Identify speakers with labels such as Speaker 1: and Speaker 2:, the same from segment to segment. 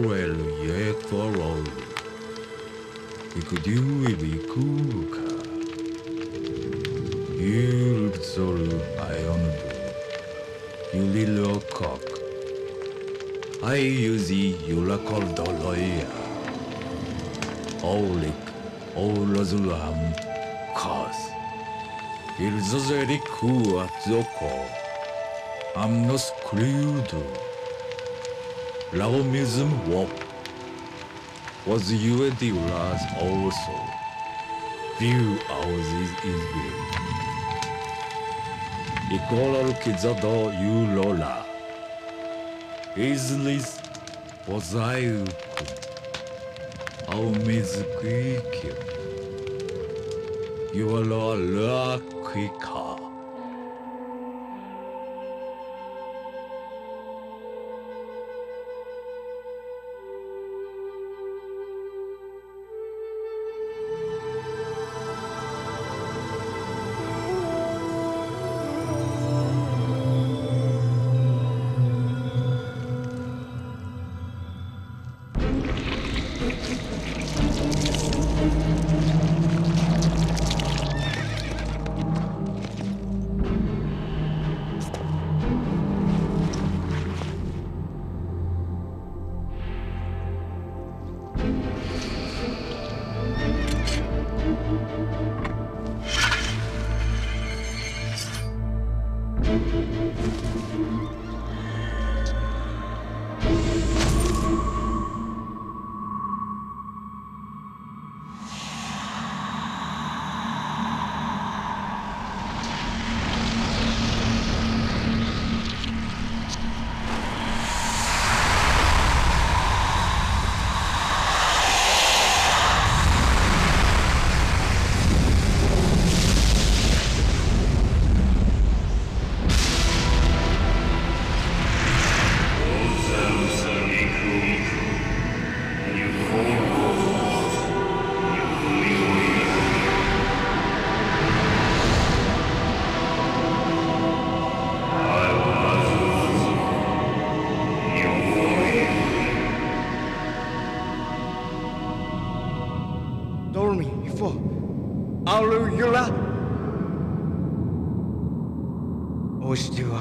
Speaker 1: el yetorol. Ikudu ibikuka. Yurzoru ionubu. You little cock. I use Yulakol Doloya. Olik, Olazulam, Cos. Ilzozeriku Atzoko. Amnos Crudo. Laomism Wop. Was you at the last also? Few hours is good. Equal Kizado you Lola. Islis Pozaiku. Ao Mizukikyo. You are la Kika.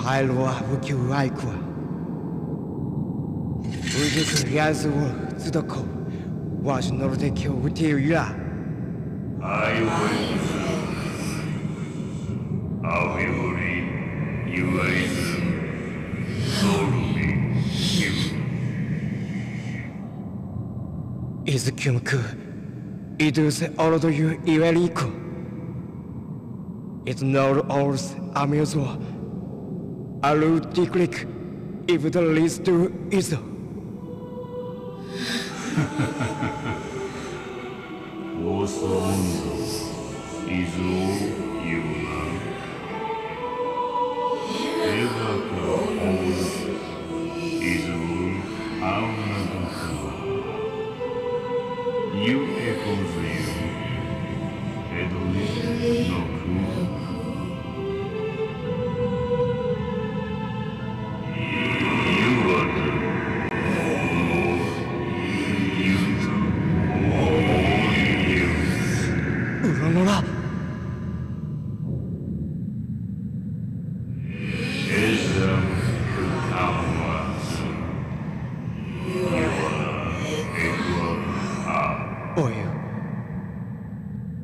Speaker 2: Alwa wuki aikwa. Ujiku yazu tsudoko. Was Nordekyo Utiya.
Speaker 3: I will. Aviori, you is. Sorumi, you.
Speaker 2: Izukyumku. Idus Orodo you Iweriko. It's not ours, Amuzo. Alu Tiklik, if the least to is.
Speaker 3: Osondo, Izu, Yuna. Evaka, Oz, Izu, Aunaduku. You echoes you. Edoli, no ku.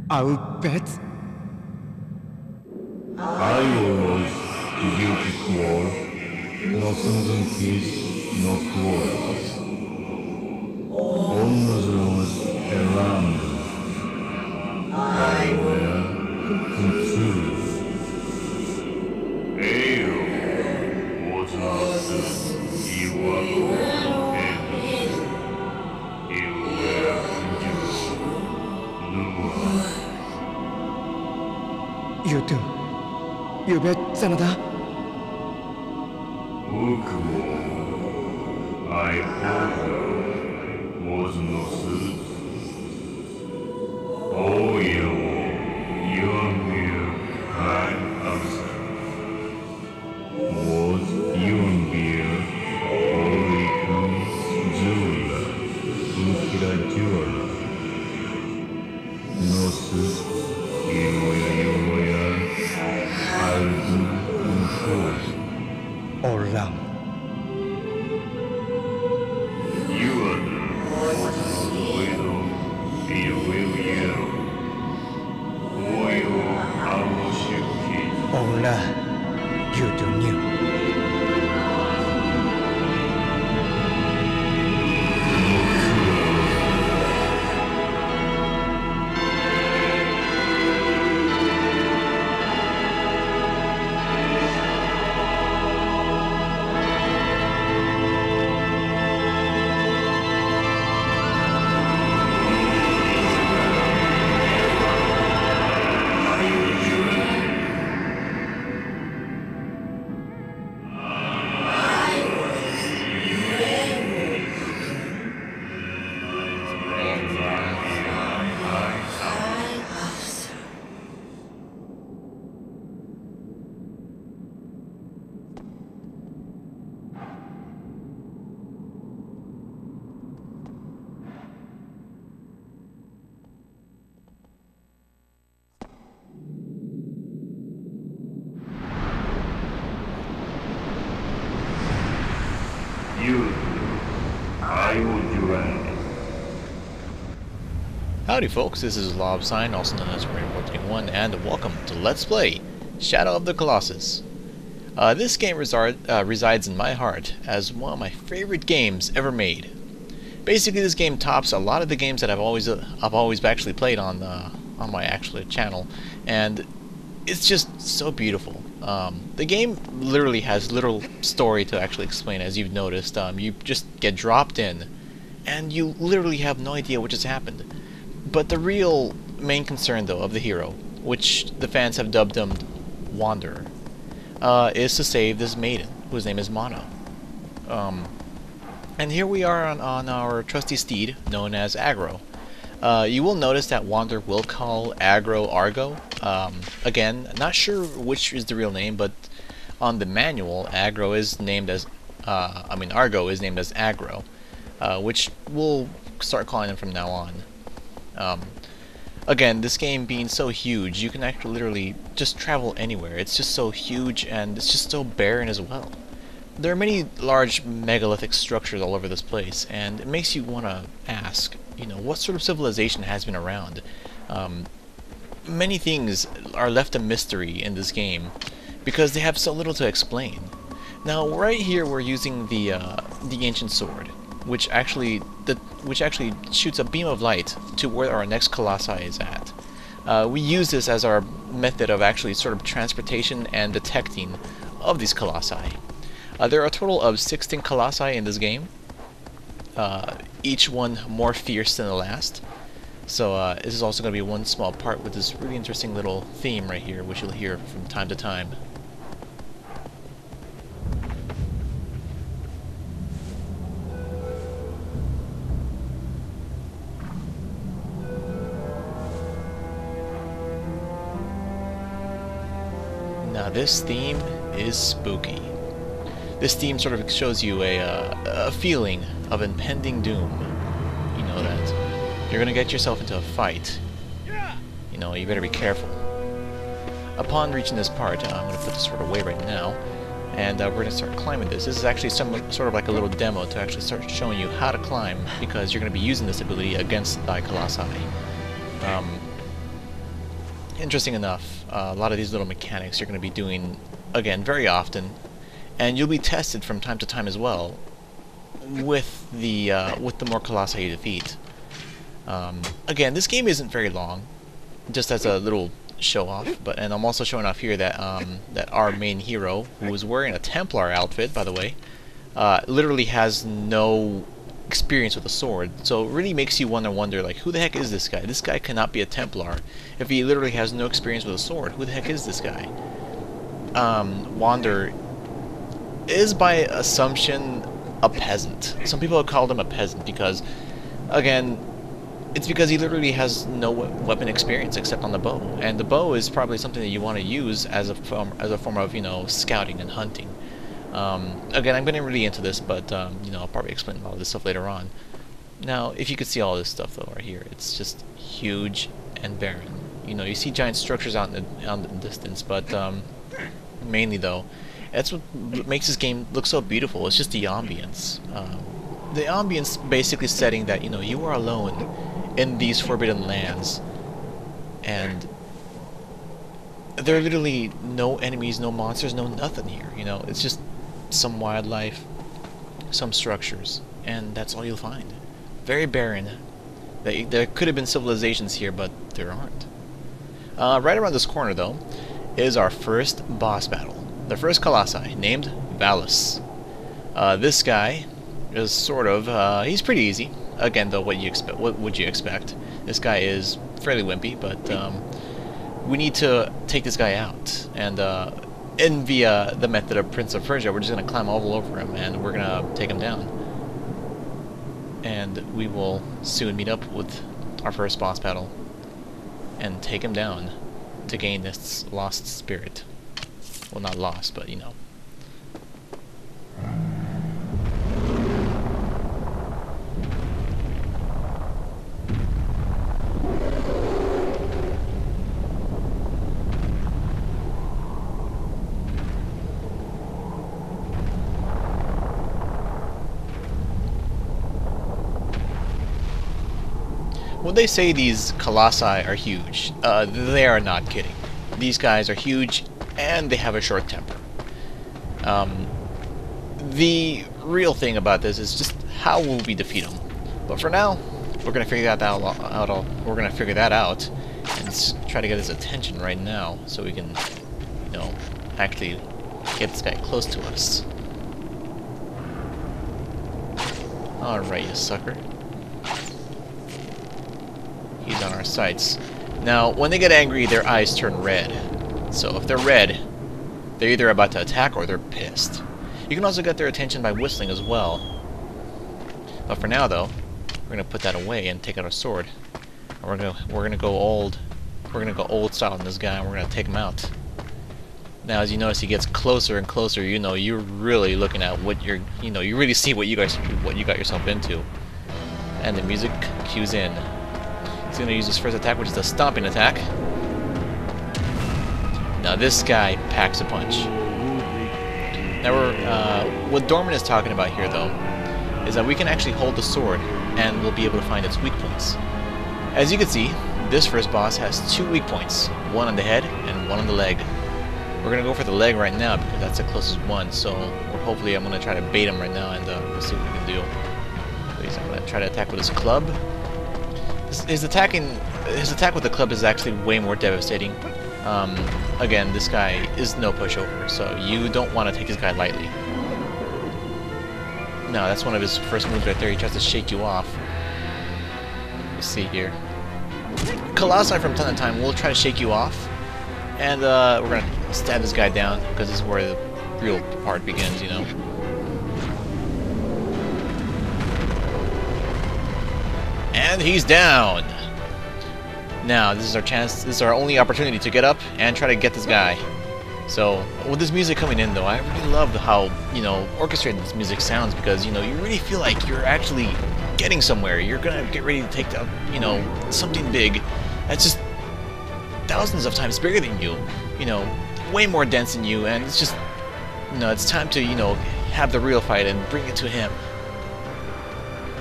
Speaker 2: I'll bet.
Speaker 3: I was beautiful, no sudden kiss, no quarrels. Almost around. I were confused. Ayo, what was you were and you were confused. No.
Speaker 2: You do. You bet, Sanada.
Speaker 3: I hope was no suit. Oh, you are mere kind answer. Was you and beer, or Zula? You will hear. Oil Awoshiki.
Speaker 2: Ora, you do new.
Speaker 3: You. I will do it.
Speaker 4: Howdy folks, this is Lobsign, also known as Rainbow21, and welcome to Let's Play Shadow of the Colossus. This game resides in my heart as one of my favorite games ever made. Basically, this game tops a lot of the games that I've always actually played on my actual channel, and it's just so beautiful. The game literally has little story to actually explain, as you've noticed. You just get dropped in, and you literally have no idea what just happened. But the real main concern, though, of the hero, which the fans have dubbed him Wanderer, is to save this maiden, whose name is Mono. And here we are on our trusty steed, known as Agro. You will notice that Wanderer will call Agro Argo. Again, not sure which is the real name, but on the manual, Agro is named as, Argo is named as Agro, which we'll start calling him from now on. Again, this game being so huge, you can actually literally just travel anywhere. It's just so huge, and it's just so barren as well. There are many large megalithic structures all over this place, and it makes you want to ask, what sort of civilization has been around? Many things are left a mystery in this game because they have so little to explain. Now, right here we're using the ancient sword, which actually shoots a beam of light to where our next colossi is at. We use this as our method of actually sort of transportation and detecting of these colossi. There are a total of 16 colossi in this game, each one more fierce than the last. So this is also going to be one small part with this really interesting little theme right here, which you'll hear from time to time. Now this theme is spooky. This theme sort of shows you a feeling of impending doom. You know that you're gonna get yourself into a fight. You better be careful. Upon reaching this part, I'm gonna put this sword away right now, and we're gonna start climbing this. This is actually sort of like a little demo to actually start showing you how to climb, because you're gonna be using this ability against thy colossi. Interesting enough, a lot of these little mechanics you're going to be doing, again, very often, and you'll be tested from time to time as well with the more colossi you defeat. Again, this game isn't very long, just as a little show-off, and I'm also showing off here that that our main hero, who is wearing a Templar outfit, by the way, literally has no experience with a sword, so it really makes you wonder, like, who the heck is this guy? This guy cannot be a Templar if he literally has no experience with a sword. Who the heck is this guy? Wanderer is, by assumption, a peasant. Some people have called him a peasant because, again, it's because he literally has no weapon experience except on the bow, and the bow is probably something that you want to use as a form of, scouting and hunting. Again, I'm getting really into this, but I'll probably explain all this stuff later on. Now, if you could see all this stuff though right here, it's just huge and barren. You see giant structures out in the distance, but mainly though, that's what makes this game look so beautiful. It's just the ambience. The ambience basically setting that you are alone in these forbidden lands, and there are literally no enemies, no monsters, no nothing here. You know, it's just some wildlife, some structures, and that's all you'll find. Very barren. There could have been civilizations here, but there aren't. Right around this corner, though, is our first boss battle. The first Colossi, named Valus. This guy is sort of, he's pretty easy. Again, though, what would you expect? This guy is fairly wimpy, but we need to take this guy out. And via the method of Prince of Persia, we're just going to climb all over him, and we're going to take him down. And we will soon meet up with our first boss battle and take him down to gain this lost spirit. Well, not lost, but you know. When they say these Colossi are huge, they are not kidding. These guys are huge, and they have a short temper. The real thing about this is just how will we defeat them. But for now, we're gonna figure that out. We're gonna figure that out, and just try to get his attention right now, so we can, you know, actually get this guy close to us. All right, you sucker. He's on our sights. Now, when they get angry, their eyes turn red. So if they're red, they're either about to attack or they're pissed. You can also get their attention by whistling as well. But for now, though, we're gonna put that away and take out our sword. And we're gonna go old style on this guy, and we're gonna take him out. Now, as you notice, he gets closer and closer. You know, you're really looking at what you really see what you got yourself into. And the music cues in. He's going to use his first attack, which is the stomping attack. Now this guy packs a punch. Now what Dorman is talking about here, though, is that we can actually hold the sword, and we'll be able to find its weak points. As you can see, this first boss has 2 weak points, one on the head and one on the leg. We're going to go for the leg right now because that's the closest one, so hopefully I'm going to try to bait him right now, and we'll see what we can do. Please, I'm going to try to attack with his club. His attack with the club is actually way more devastating. Again, this guy is no pushover, so you don't want to take this guy lightly. No, that's one of his first moves right there. He tries to shake you off. Let's see here. Colossi from time to time will try to shake you off, and we're gonna stab this guy down because this is where the real part begins, you know. And he's down! Now, this is our chance, this is our only opportunity to get up and try to get this guy. So, with this music coming in, though, I really love how, you know, orchestrated this music sounds, because, you know, you really feel like you're actually getting somewhere. You're gonna get ready to take down, you know, something big that's just thousands of times bigger than you, you know, way more dense than you, and it's just, you know, it's time to, you know, have the real fight and bring it to him.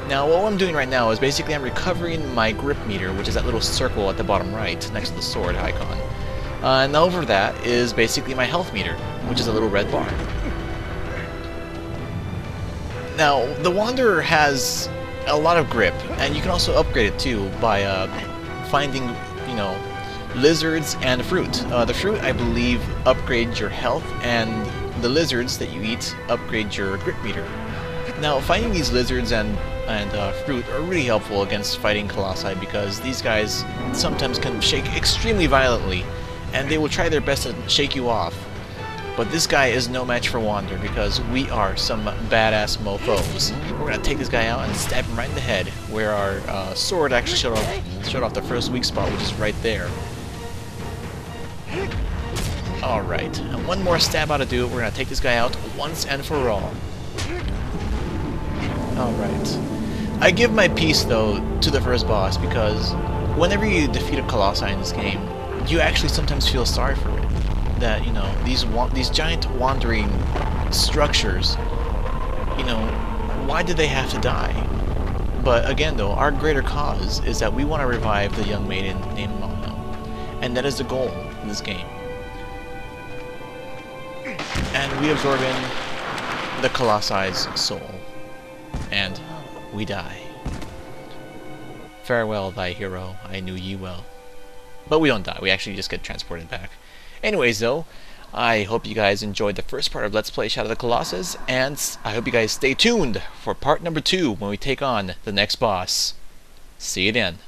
Speaker 4: Now, what I'm doing right now is basically I'm recovering my grip meter, which is that little circle at the bottom right, next to the sword icon. And over that is basically my health meter, which is a little red bar. Now, the Wanderer has a lot of grip, and you can also upgrade it too by finding, you know, lizards and fruit. The fruit, I believe, upgrades your health, and the lizards that you eat upgrade your grip meter. Now, finding these lizards and fruit are really helpful against fighting Colossi, because these guys sometimes can shake extremely violently, and they will try their best to shake you off. But this guy is no match for Wander, because we are some badass mofos. We're gonna take this guy out and stab him right in the head, where our sword actually showed off the first weak spot, which is right there. Alright, and one more stab out to do it. We're gonna take this guy out once and for all. Alright. I give my piece, though, to the first boss, because whenever you defeat a Colossi in this game, you actually sometimes feel sorry for it. That, you know, these giant wandering structures, you know, why did they have to die? But again though, our greater cause is that we want to revive the young maiden named Mono. And that is the goal of this game. And we absorb in the Colossus' soul. And we die. Farewell, thy hero, I knew ye well. But we don't die, we actually just get transported back. Anyways though, I hope you guys enjoyed the first part of Let's Play Shadow of the Colossus, and I hope you guys stay tuned for part number 2 when we take on the next boss. See you then.